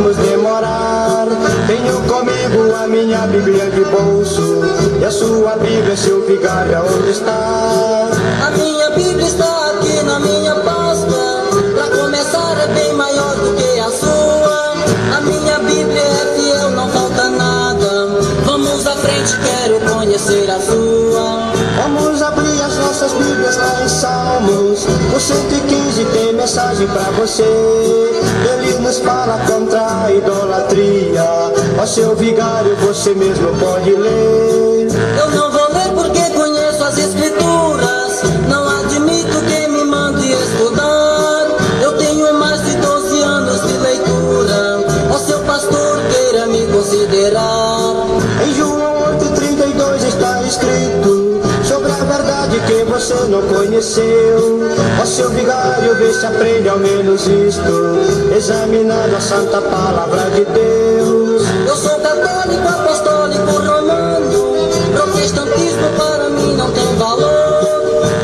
vamos demorar. Tenho comigo a minha Bíblia de bolso, e a sua Bíblia, seu vigário, aonde está? A minha Bíblia está aqui na minha pasta. Pra começar é bem maior do que a sua. A minha Bíblia é fiel, não falta nada. Vamos à frente, quero conhecer a sua. Vamos abrir as nossas Bíblias lá em Salmos. O 115 tem mensagem pra você. Ele nos fala contra a idolatria. Ó seu vigário, você mesmo pode ler. Eu não vou ler porque conheço as escrituras. Não admito que me mande estudar. Eu tenho mais de 12 anos de leitura. Ó seu pastor, queira me considerar. Em João 8,32 está escrito sobre a verdade que você não conheceu. Ó seu vigário, vê se aprende ao menos isto, examinando a santa palavra de Deus. Eu sou católico, apostólico, romano. Protestantismo para mim não tem valor.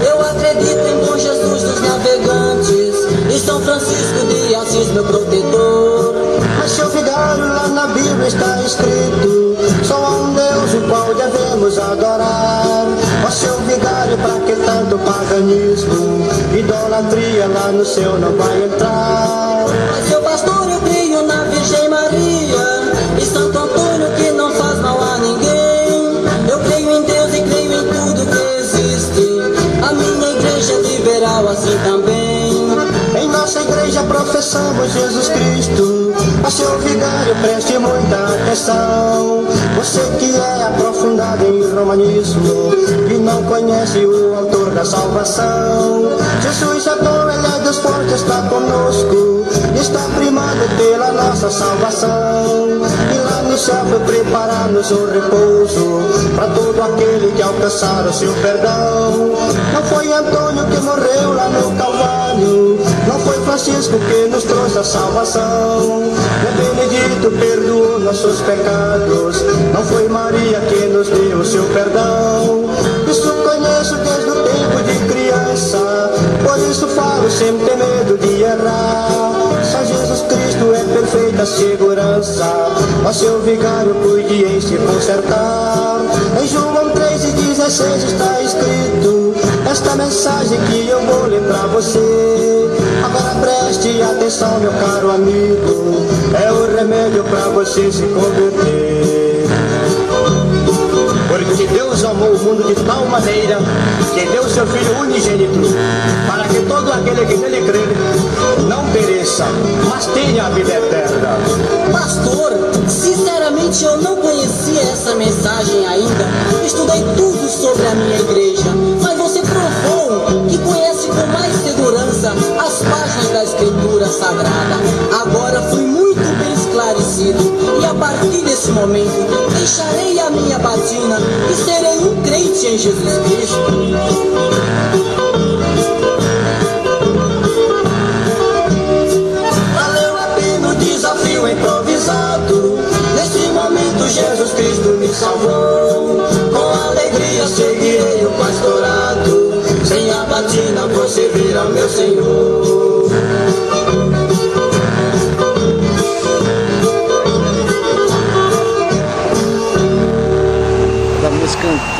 Eu acredito em Bom Jesus dos navegantes e São Francisco de Assis, meu protetor. Mas seu vigário, lá na Bíblia está escrito: só há um Deus o qual devemos adorar. Ó seu vigário, pra que tanto paganismo? Idolatria lá no céu não vai entrar. Mas seu pastor, eu creio na Virgem Maria e Santo Antônio, que não faz mal a ninguém. Eu creio em Deus e creio em tudo que existe. A minha igreja é liberal assim também. Em nossa igreja professamos Jesus Cristo. Ó seu vigário, preste muita atenção. Você que é aprofundado em romanismo e não conhece o autor da salvação. Jesus é bom, ele é Deus forte, está conosco, está primado pela nossa salvação. E lá no céu foi preparar-nos um repouso para todo aquele que alcançar o seu perdão. Não foi Antônio que morreu lá no Calvário, não foi Francisco que nos trouxe a salvação. É Benedito perdoou nossos pecados, não foi Maria que nos deu o seu perdão. Isso conheço desde o tempo de criança, por isso falo sem ter medo de errar. Só Jesus Cristo é perfeita segurança, ó seu vigário, cuide em se consertar. Em João 3,16 está escrito esta mensagem que eu vou ler pra você. Agora preste atenção, meu caro amigo, é o remédio pra você se converter. Porque Deus amou o mundo de tal maneira que deu seu Filho unigênito, para que todo aquele que nele crer não pereça, mas tenha a vida eterna. Pastor, sinceramente eu não conhecia essa mensagem ainda. Estudei tudo sobre a minha igreja, mas você provou que conhece com mais segurança as páginas da Escritura Sagrada. Agora fui muito bem esclarecido e a partir desse momento deixarei a minha batina e serei um crente em Jesus Cristo. Valeu a pena o desafio improvisado. Nesse momento Jesus Cristo me salvou. Com alegria seguirei o pastorado. Sem a batina você virá meu Senhor. Da música antiga,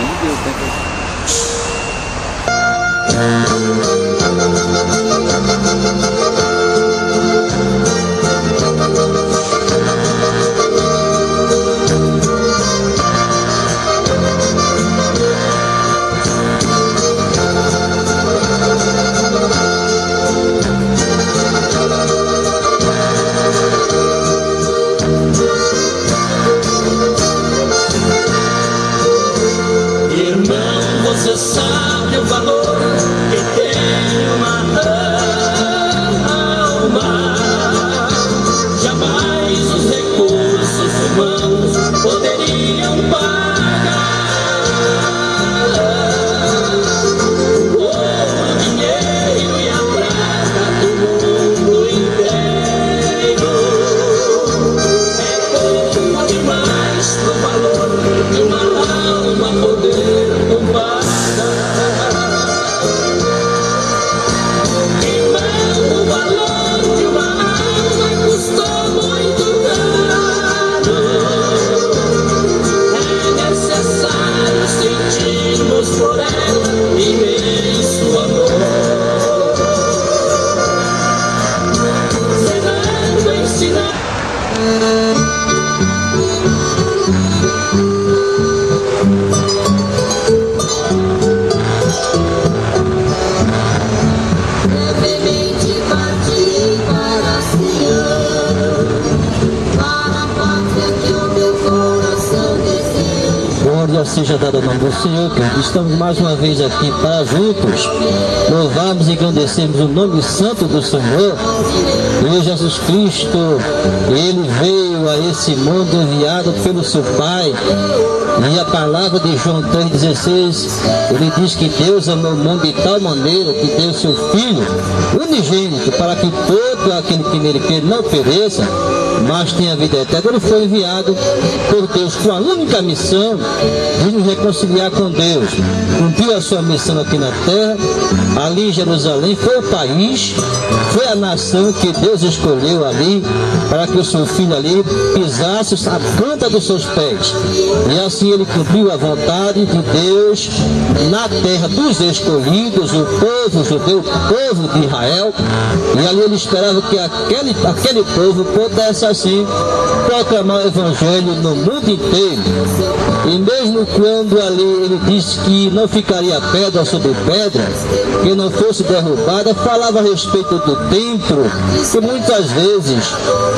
seja dado ao nome do Senhor, que estamos mais uma vez aqui para juntos louvarmos e agradecermos o nome santo do Senhor. E Jesus Cristo, Ele veio a esse mundo enviado pelo seu Pai. E a palavra de João 3,16, ele diz que Deus amou o mundo de tal maneira que deu seu Filho unigênito para que todo aquele que nele crê não pereça, mas tenha vida eterna. Ele foi enviado por Deus com a única missão de nos reconciliar com Deus. Cumpriu a sua missão aqui na terra, ali em Jerusalém, foi o país, foi a nação que Deus escolheu ali, para que o seu Filho ali pisasse a planta dos seus pés. E assim ele cumpriu a vontade de Deus na terra dos escolhidos, o povo judeu, o povo de Israel. E ali ele esperava que aquele povo pudesse assim proclamar o evangelho no mundo inteiro. E mesmo quando ali ele disse que não ficaria pedra sobre pedra, que não fosse derrubada, falava a respeito do templo, que muitas vezes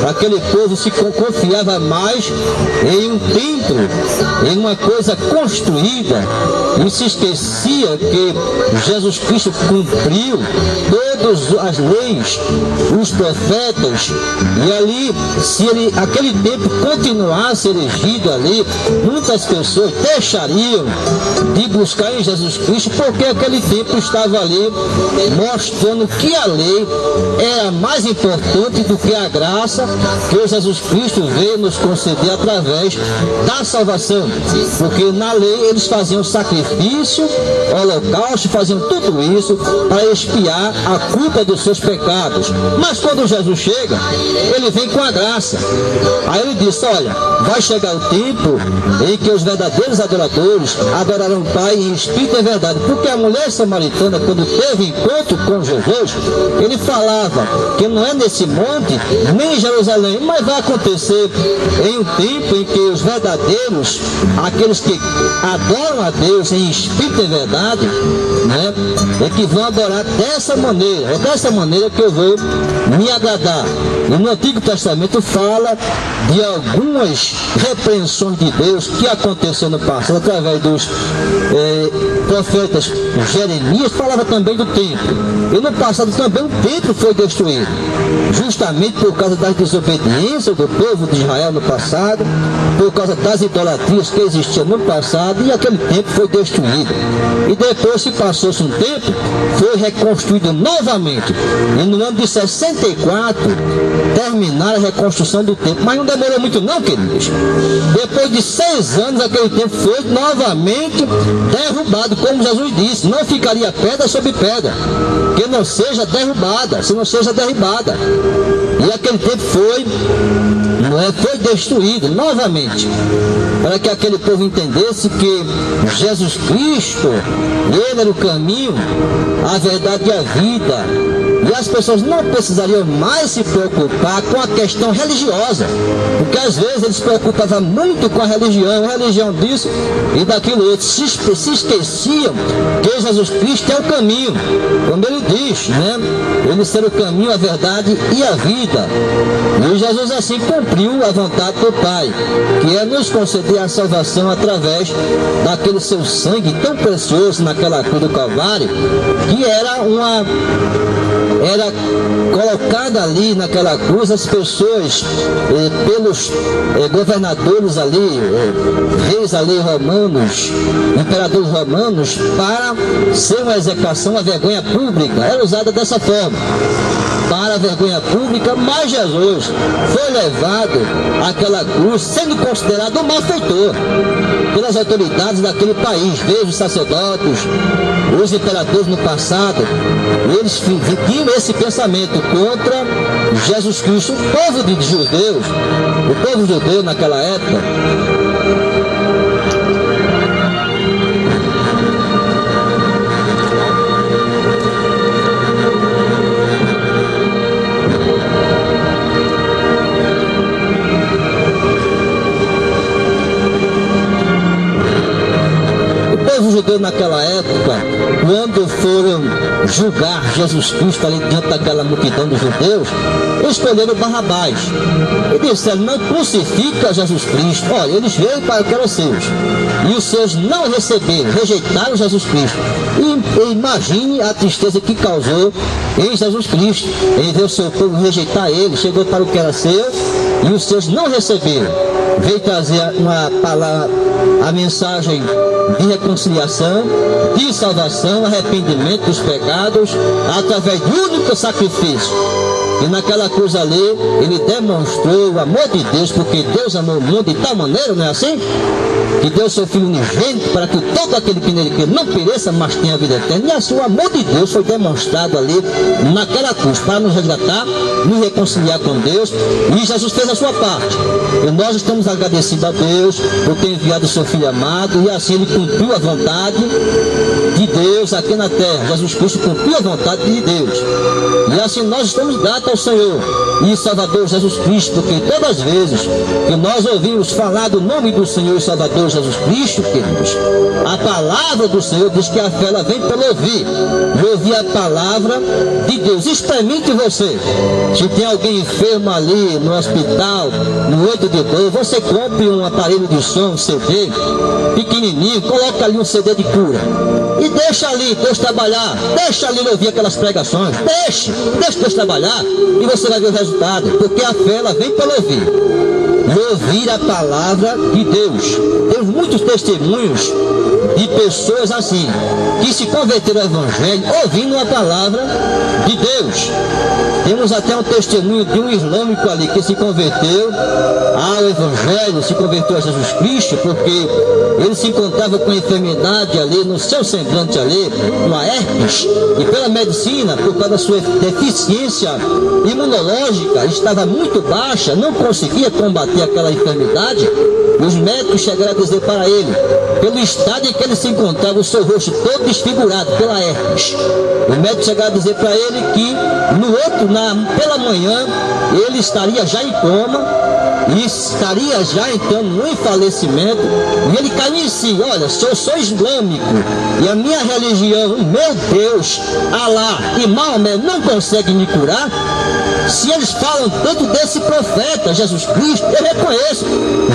aquele povo se confiava mais em um templo, em uma coisa construída, e se esquecia que Jesus Cristo cumpriu todas as leis, os profetas, e ali, se aquele templo continuasse erigido ali, muitas pessoas deixariam de buscar em Jesus Cristo, porque aquele templo estava ali mostrando que a lei era mais importante do que a graça que Jesus Cristo veio nos conceder através da salvação. Porque na lei eles faziam sacrifício, holocausto, faziam tudo isso para expiar a culpa dos seus pecados. Mas quando Jesus chega, ele vem com a graça. Aí ele disse: olha, vai chegar o tempo em que os verdadeiros adoradores adorarão o Pai em espírito e verdade. Porque a mulher samaritana, quando teve encontro com Jesus, ele falava que não é nesse monte, nem em Jerusalém, mas vai acontecer em um tempo em que os verdadeiros, aqueles que adoram a Deus em espírito e verdade, né, é que vão adorar dessa maneira. É dessa maneira que eu vou me agradar. E no Antigo Testamento fala de algumas repreensões de Deus que aconteceu no passado através dos profetas. Jeremias falava também do templo, e no passado também o templo foi destruído, justamente por causa das desobediências do povo de Israel no passado, por causa das idolatrias que existiam no passado, e aquele templo foi destruído. E depois, se passou-se um tempo, foi reconstruído novamente, e no ano de 64 terminaram a reconstrução do templo. Mas não demorou muito não, queridos. Depois de 6 anos, aquele templo foi novamente derrubado, como Jesus disse: não ficaria pedra sobre pedra que não seja derrubada, se não seja derribada. E aquele templo foi destruído novamente, para que aquele povo entendesse que Jesus Cristo, Ele era o caminho, a verdade e a vida. E as pessoas não precisariam mais se preocupar com a questão religiosa, porque às vezes eles se preocupavam muito com a religião disso e daquilo outro, se esqueciam que Jesus Cristo é o caminho, como ele diz, né? Ele ser o caminho, a verdade e a vida. E Jesus assim cumpriu a vontade do Pai, que é nos conceder a salvação através daquele seu sangue tão precioso naquela cruz do Calvário, que era colocada ali naquela cruz as pessoas pelos governadores ali, reis ali romanos, imperadores romanos, para ser uma execução, uma vergonha pública. Era usada dessa forma, para a vergonha pública. Mas Jesus foi levado àquela cruz sendo considerado um malfeitor pelas autoridades daquele país. Veja os sacerdotes, os imperadores no passado, eles tinham esse pensamento contra Jesus Cristo. O povo judeu naquela época, quando foram julgar Jesus Cristo ali diante daquela multidão dos judeus, escolheram Barrabás e disseram: não crucifica Jesus Cristo. Olha, eles veio para que eram seus, e os seus não receberam, rejeitaram Jesus Cristo. E imagine a tristeza que causou em Jesus Cristo, em ver o seu povo rejeitar ele. Chegou para o que era seu e os seus não receberam. Veio trazer uma palavra, a mensagem de reconciliação, de salvação, arrependimento dos pecados, através do único sacrifício. E naquela cruz ali, ele demonstrou o amor de Deus, porque Deus amou o mundo de tal maneira, não é assim? Que deu seu Filho unigênito para que todo aquele que nele crê não pereça, mas tenha a vida eterna. E assim o amor de Deus foi demonstrado ali naquela cruz, para nos resgatar, nos reconciliar com Deus. E Jesus fez a sua parte. E nós estamos agradecidos a Deus por ter enviado o seu Filho amado, e assim ele cumpriu a vontade de Deus aqui na terra. Jesus Cristo cumpriu a vontade de Deus. E assim nós estamos gratos ao Senhor e Salvador Jesus Cristo, porque todas as vezes que nós ouvimos falar do nome do Senhor e Salvador Jesus Cristo, queridos, a palavra do Senhor diz que a fé ela vem pelo ouvir, e ouvir a palavra de Deus. Experimente você. Se tem alguém enfermo ali no hospital, no leito de dor, você compre um aparelho de som, um CD pequenininho, coloca ali um CD de cura e deixa ali Deus trabalhar, deixa ali ouvir aquelas pregações, deixa Deus trabalhar, e você vai ver o resultado, porque a fé ela vem pelo ouvir, e ouvir a palavra de Deus. Temos muitos testemunhos de pessoas assim, que se converteram ao Evangelho ouvindo a palavra de Deus. Temos até um testemunho de um islâmico ali que se converteu ao Evangelho, se converteu a Jesus Cristo, porque ele se encontrava com enfermidade ali no seu semblante ali, uma herpes, e pela medicina, por causa da sua deficiência imunológica, estava muito baixa, não conseguia combater aquela enfermidade. Os médicos chegaram a dizer para ele, pelo estado em que ele se encontrava, o seu rosto todo desfigurado pela herpes, o médico chegaram a dizer para ele que pela manhã ele estaria já em coma, e estaria já entrando em falecimento. E ele caiu em si: olha, se eu sou islâmico e a minha religião, meu Deus, Alá e Maomé não conseguem me curar, se eles falam tanto desse profeta Jesus Cristo, eu reconheço,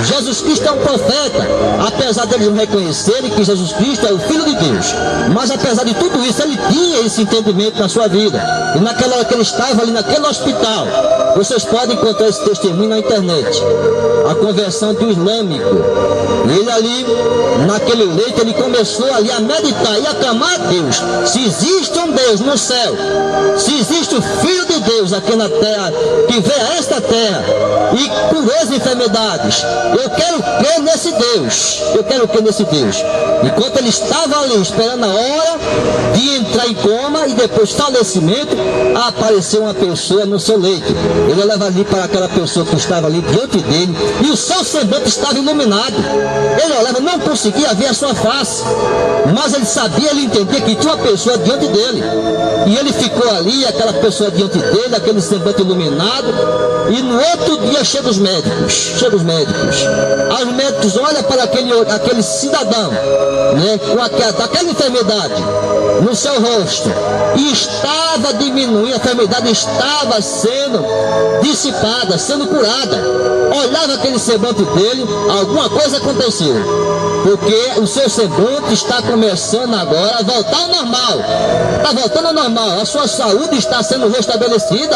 Jesus Cristo é um profeta, apesar deles não reconhecerem que Jesus Cristo é o Filho de Deus. Mas apesar de tudo isso, ele tinha esse entendimento na sua vida. E naquela hora que ele estava ali naquele hospital, vocês podem encontrar esse testemunho na internet, a conversão de um islâmico. Ele ali, naquele leito, ele começou ali a meditar e a clamar a Deus: se existe um Deus no céu, se existe o Filho de Deus aqui na terra, que veio a esta terra e curou as enfermidades, eu quero crer nesse Deus, eu quero crer nesse Deus. Enquanto ele estava ali esperando a hora de entrar em coma e depois falecimento, apareceu uma pessoa no seu leito. Ele leva ali para aquela pessoa que estava ali diante dele, e o seu semblante estava iluminado. Ele olhava, não conseguia ver a sua face, mas ele sabia, ele entendia que tinha uma pessoa diante dele. E ele ficou ali, aquela pessoa diante dele, aquele semblante iluminado. E no outro dia, cheio dos médicos. Os médicos olham para aquele cidadão, né, com aquela enfermidade no seu rosto, e estava diminuindo, a enfermidade estava sendo dissipada, sendo curada. Olhava aquele semblante dele, alguma coisa aconteceu, porque o seu semblante está começando agora a voltar ao normal. Está voltando ao normal, a sua saúde está sendo restabelecida.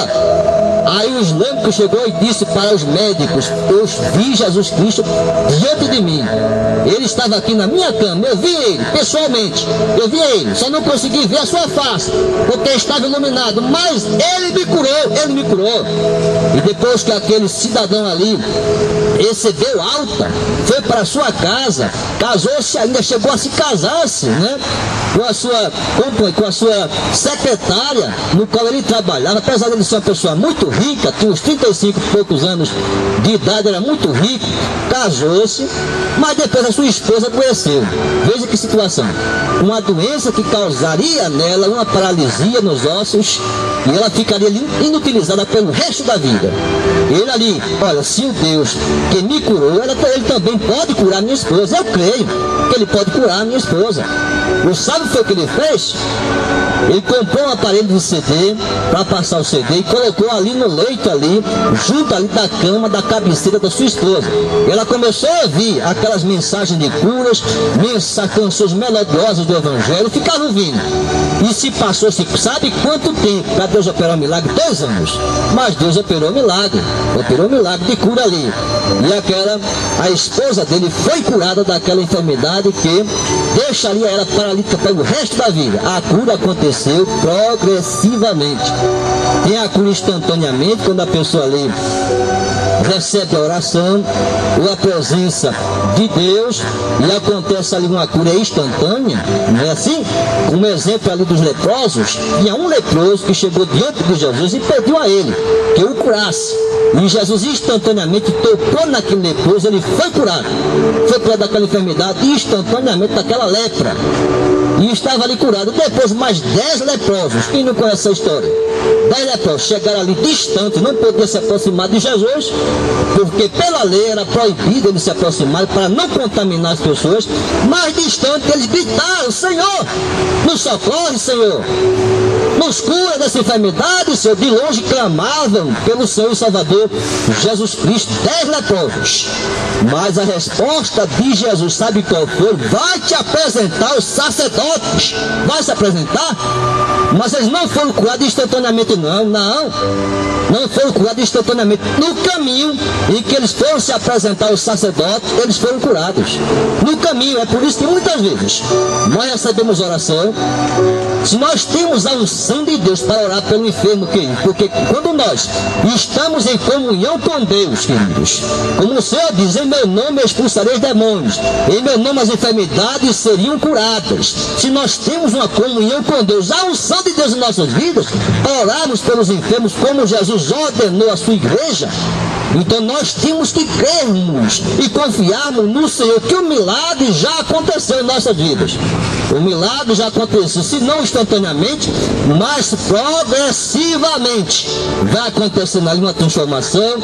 Aí o islâmico chegou e disse para os médicos: eu vi Jesus Cristo diante de mim, ele estava aqui na minha cama, eu vi ele pessoalmente, eu vi ele, só não consegui ver a sua face, porque estava iluminado, mas ele me curou. E depois que aquele cidadão ali recebeu alta, foi para sua casa, casou-se ainda, chegou a se casar-se, né, com a sua secretária, no qual ele trabalhava. Apesar de ele ser uma pessoa muito rica, tinha uns 35 e poucos anos de idade, era muito rico, casou-se, mas depois a sua esposa adoeceu. Veja que situação, uma doença que causaria nela uma paralisia nos ossos, e ela ficaria ali inutilizada pelo resto da vida. Ele ali, olha, se o Deus que me curou, ele também pode curar minha esposa. Eu creio que ele pode curar minha esposa. E sabe o que ele fez? Ele comprou um aparelho de CD para passar o CD e colocou ali no leito ali, junto ali da cama, da cabeceira da sua esposa. Ela começou a ouvir aquelas mensagens de curas, canções melodiosas do Evangelho, ficava ouvindo. E se passou, sabe quanto tempo para Deus operar um milagre? 2 anos. Mas Deus operou um milagre de cura ali. E a esposa dele foi curada daquela enfermidade que deixaria ela paralítica pelo resto da vida. A cura aconteceu progressivamente. Tem a cura instantaneamente, quando a pessoa ali recebe a oração ou a presença de Deus e acontece ali uma cura instantânea, não é assim? Um exemplo ali dos leprosos, tinha um leproso que chegou diante de Jesus e pediu a ele que o curasse. E Jesus instantaneamente tocou naquele leproso, ele foi curado daquela enfermidade, instantaneamente daquela lepra. E estava ali curado. Depois mais 10 leprosos, quem não conhece essa história? 10 leprosos chegaram ali distantes, não podiam se aproximar de Jesus, porque pela lei era proibido eles se aproximarem para não contaminar as pessoas. Mais distante eles gritaram: Senhor, nos socorre, Senhor, nos cura dessa enfermidade, Senhor. De longe clamavam pelo Senhor e Salvador Jesus Cristo. 10 leprosos. Mas a resposta de Jesus, sabe qual foi? Vai te apresentar os sacerdotes. Vai se apresentar? Mas eles não foram curados instantaneamente, não foram curados instantaneamente. No caminho em que eles foram se apresentar aos sacerdotes, eles foram curados. No caminho, é por isso que muitas vezes nós recebemos oração, se nós temos a unção de Deus para orar pelo enfermo, querido, porque quando nós estamos em comunhão com Deus, queridos, como o Senhor diz, em meu nome expulsarei os demônios, em meu nome as enfermidades seriam curadas. Se nós temos uma comunhão com Deus, a unção de Deus em nossas vidas, orarmos pelos enfermos como Jesus ordenou a sua igreja, então nós temos que crermos e confiarmos no Senhor que o milagre já aconteceu em nossas vidas. O milagre já aconteceu, se não instantaneamente, mas progressivamente vai acontecendo ali uma transformação,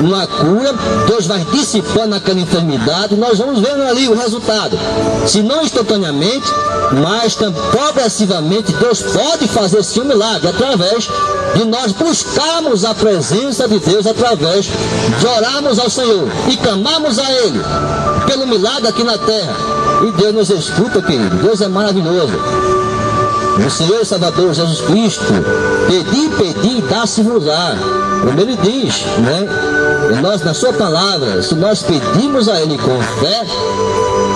uma cura. Deus vai dissipando aquela enfermidade, nós vamos vendo ali o resultado. Se não instantaneamente, mas progressivamente, Deus pode fazer esse milagre através de nós buscarmos a presença de Deus, através de orarmos ao Senhor e clamarmos a Ele pelo milagre aqui na terra. E Deus nos escuta, querido. Deus é maravilhoso. O Senhor e Salvador Jesus Cristo, pedi e dá-se-vos-á. Como Ele diz, né? E nós, na sua palavra, se nós pedimos a Ele com fé,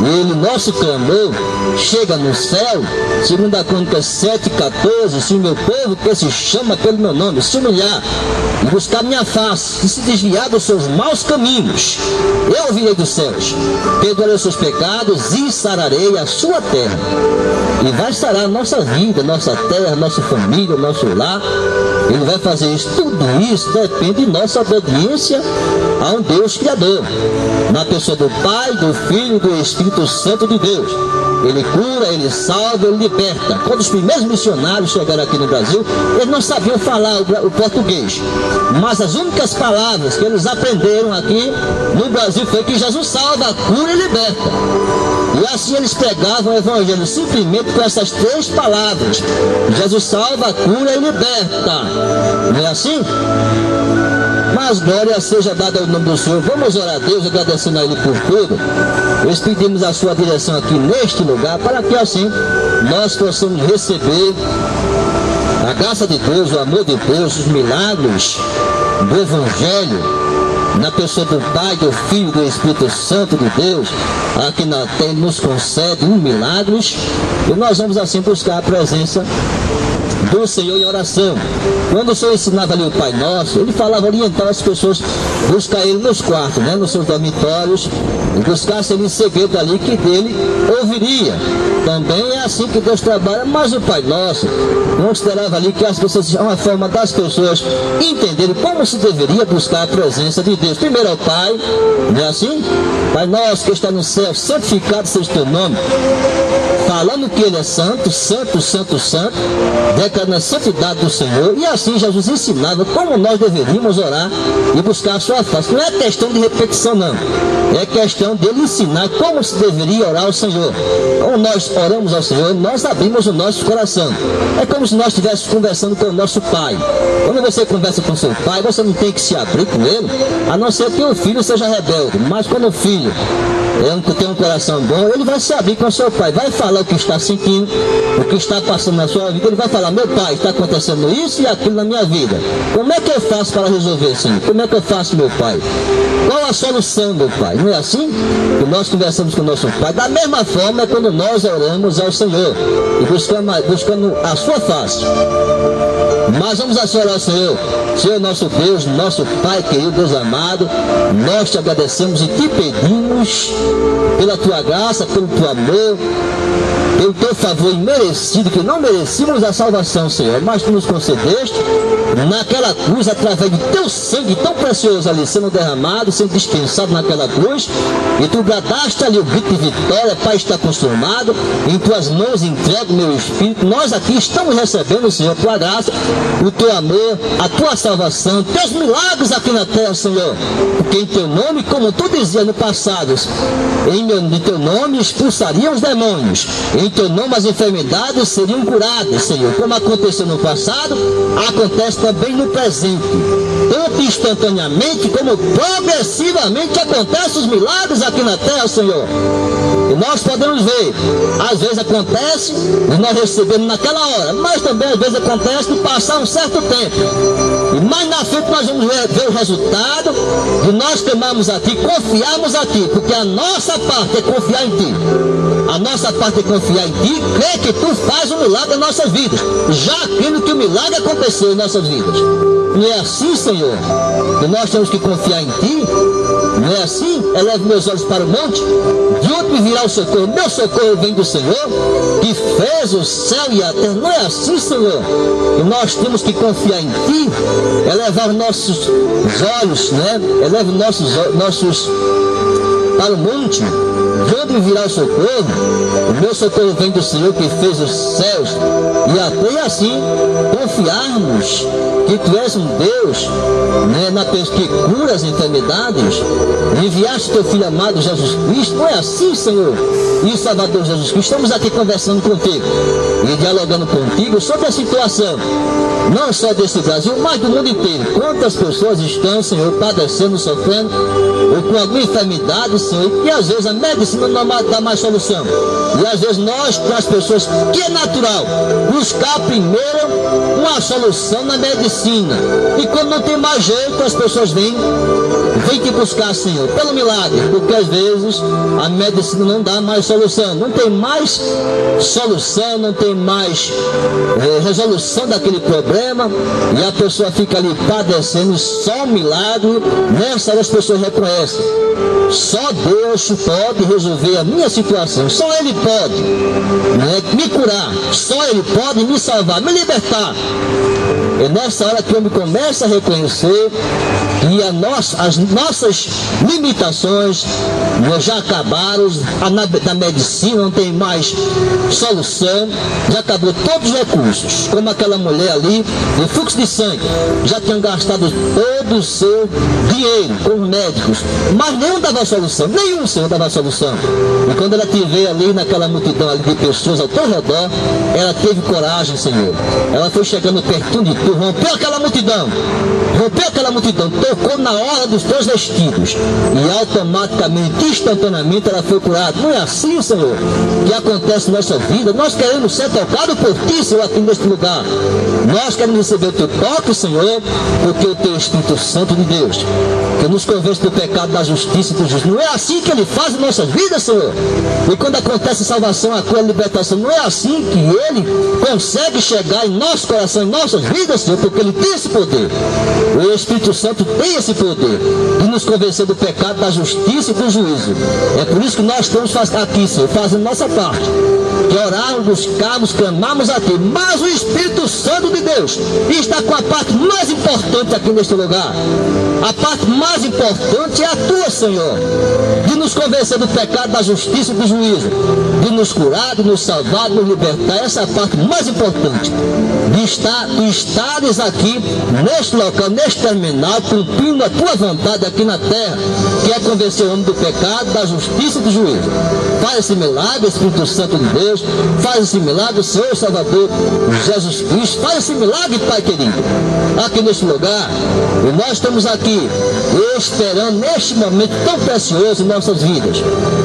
Ele, nosso clamor, chega no céu. Segundo a Crônicas 7:14, se o meu povo que se chama pelo meu nome se humilhar e buscar minha face e se desviar dos seus maus caminhos, eu ouvirei dos céus, perdoarei os seus pecados e sararei a sua terra. E vai sarar a nossa vida, nossa terra, nossa família, nosso lar. Ele vai fazer isso. Tudo isso depende de nossa obediência a um Deus Criador, na pessoa do Pai, do Filho e do Espírito Santo de Deus. Ele cura, Ele salva, Ele liberta. Quando os primeiros missionários chegaram aqui no Brasil, eles não sabiam falar o português, mas as únicas palavras que eles aprenderam aqui no Brasil foi que Jesus salva, cura e liberta. E assim eles pregavam o Evangelho simplesmente com essas 3 palavras: Jesus salva, cura e liberta. Não é assim? Mas glória seja dada ao nome do Senhor. Vamos orar a Deus, agradecendo a Ele por tudo. Nós pedimos a sua direção aqui neste lugar, para que assim nós possamos receber a graça de Deus, o amor de Deus, os milagres do Evangelho, na pessoa do Pai, do Filho e do Espírito Santo de Deus. Aqui na terra nos concede milagres, e nós vamos assim buscar a presença do Senhor em oração. Quando o Senhor ensinava ali o Pai Nosso, Ele falava, orientava as pessoas buscar Ele nos quartos, né, nos seus dormitórios, e buscasse Ele em segredo ali, que dele ouviria. Também é assim que Deus trabalha, mas o Pai Nosso considerava ali que as pessoas, uma forma das pessoas entenderem como se deveria buscar a presença de Deus. Primeiro é o Pai, não é assim? Pai Nosso que está no céu, santificado seja o teu nome. Falando que Ele é santo, santo, santo, santo, declarando a santidade do Senhor. E assim Jesus ensinava como nós deveríamos orar e buscar a sua face. Não é questão de repetição, não. É questão dele ensinar como se deveria orar ao Senhor. Como nós oramos ao Senhor, nós abrimos o nosso coração. É como se nós estivéssemos conversando com o nosso Pai. Quando você conversa com seu pai, você não tem que se abrir com ele, a não ser que o filho seja rebelde. Mas quando o filho tem um coração bom, ele vai se abrir com o seu pai, vai falar o que está sentindo, o que está passando na sua vida. Ele vai falar: meu pai, está acontecendo isso e aquilo na minha vida. Como é que eu faço para resolver, Senhor? Como é que eu faço, meu pai? Qual a solução, meu pai? Não é assim que nós conversamos com o nosso pai? Da mesma forma é quando nós oramos ao Senhor e buscando a sua face. Mas vamos assim orar ao Senhor. Senhor nosso Deus, nosso Pai querido, Deus amado, nós te agradecemos e te pedimos pela tua graça, pelo teu amor, pelo teu favor imerecido, que não merecíamos a salvação, Senhor, mas tu nos concedeste naquela cruz, através de teu sangue tão precioso ali sendo derramado, sendo dispensado naquela cruz, e tu bradaste ali o grito de vitória: Pai, está consumado, em tuas mãos entrego o meu espírito. Nós aqui estamos recebendo, Senhor, tua graça, o teu amor, a tua salvação, teus milagres aqui na terra, Senhor, porque em teu nome, como tu dizia no passado, em teu nome expulsariam os demônios, em teu nome as enfermidades seriam curadas, Senhor. Como aconteceu no passado, acontece também no presente, tanto instantaneamente como progressivamente acontecem os milagres aqui na terra, Senhor. E nós podemos ver, às vezes acontece e nós recebemos naquela hora, mas também às vezes acontece de passar um certo tempo, e mais na frente nós vamos ver o resultado de nós tomarmos aqui, confiarmos aqui, porque a nossa parte é confiar em ti. A nossa parte é confiar em ti, crer que tu faz um milagre em nossas vidas, já aquilo que o milagre aconteceu em nossas vidas. Não é assim, Senhor, que nós temos que confiar em ti? Não é assim? Eleve meus olhos para o monte, de onde me virá o socorro? Meu socorro vem do Senhor, que fez o céu e a terra. Não é assim, Senhor, que nós temos que confiar em ti, elevar nossos olhos, né? Eleve nossos para o monte, de onde virá o socorro? O meu socorro vem do Senhor, que fez os céus e a terra. E assim confiarmos que tu és um Deus, né, que cura as enfermidades, enviaste teu Filho amado Jesus Cristo. Não é assim, Senhor e Salvador Jesus Cristo? Estamos aqui conversando contigo e dialogando contigo sobre a situação, não só desse Brasil, mas do mundo inteiro. Quantas pessoas estão, Senhor, padecendo, sofrendo, ou com alguma enfermidade, Senhor, e às vezes a medicina não dá mais solução. E às vezes nós, para as pessoas, que é natural, buscar primeiro uma solução na medicina. E quando não tem mais jeito, as pessoas vêm te buscar, Senhor, pelo milagre, porque às vezes a medicina não dá mais solução, não tem mais solução, não tem mais resolução daquele problema, e a pessoa fica ali padecendo. Só um milagre, nessa hora as pessoas reconhecem: só Deus pode resolver a minha situação, só Ele pode, né, me curar, só Ele pode me salvar, me libertar. É nessa hora que eu me começo a reconhecer que as nossas limitações já acabaram, da medicina não tem mais solução, já acabou todos os recursos, como aquela mulher ali, de fluxo de sangue, já tinham gastado todo o seu dinheiro com os médicos, mas nenhum dava solução, nenhum, Senhor, dava solução. E quando ela te vê ali naquela multidão ali de pessoas ao teu redor, ela teve coragem, Senhor, ela foi chegando perto de tu, rompeu aquela multidão, tocou na hora dos teus vestidos e automaticamente, instantaneamente ela foi curada. Não é assim, Senhor, que acontece na nossa vida? Nós queremos ser tocados por ti, Senhor, aqui neste lugar. Nós queremos receber o teu toque, Senhor, porque o teu Espírito Santo de Deus, que nos convence do pecado, da justiça e do juízo. Não é assim que Ele faz em nossas vidas, Senhor. E quando acontece salvação, a tua libertação, não é assim que Ele consegue chegar em nosso coração, em nossas vidas, Senhor, porque Ele tem esse poder. O Espírito Santo tem esse poder. de nos convencer do pecado, da justiça e do juízo. É por isso que nós estamos aqui, Senhor, fazendo nossa parte, de orarmos, buscarmos, clamarmos a Ti. Mas o Espírito Santo de Deus está com a parte mais importante aqui neste lugar. A parte mais importante é a Tua, Senhor, de nos convencer do pecado, da justiça e do juízo, de nos curar, de nos salvar, de nos libertar. Essa é a parte mais importante, de estares aqui neste local, neste terminal, cumprindo a Tua vontade aqui na terra, que é convencer o homem do pecado, da justiça e do juízo. Faz esse milagre, Espírito Santo de Deus, faz esse milagre, Senhor Salvador Jesus Cristo, faz esse milagre, Pai querido, aqui neste lugar. E nós estamos aqui esperando neste momento tão precioso em nossas vidas.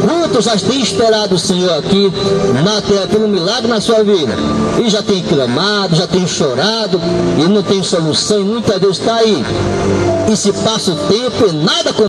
Muitos já têm esperado o Senhor aqui na terra pelo milagre na sua vida, e já tem clamado, já tem chorado, e não tem solução, e muitas vezes está aí, e se passa o tempo e nada acontece.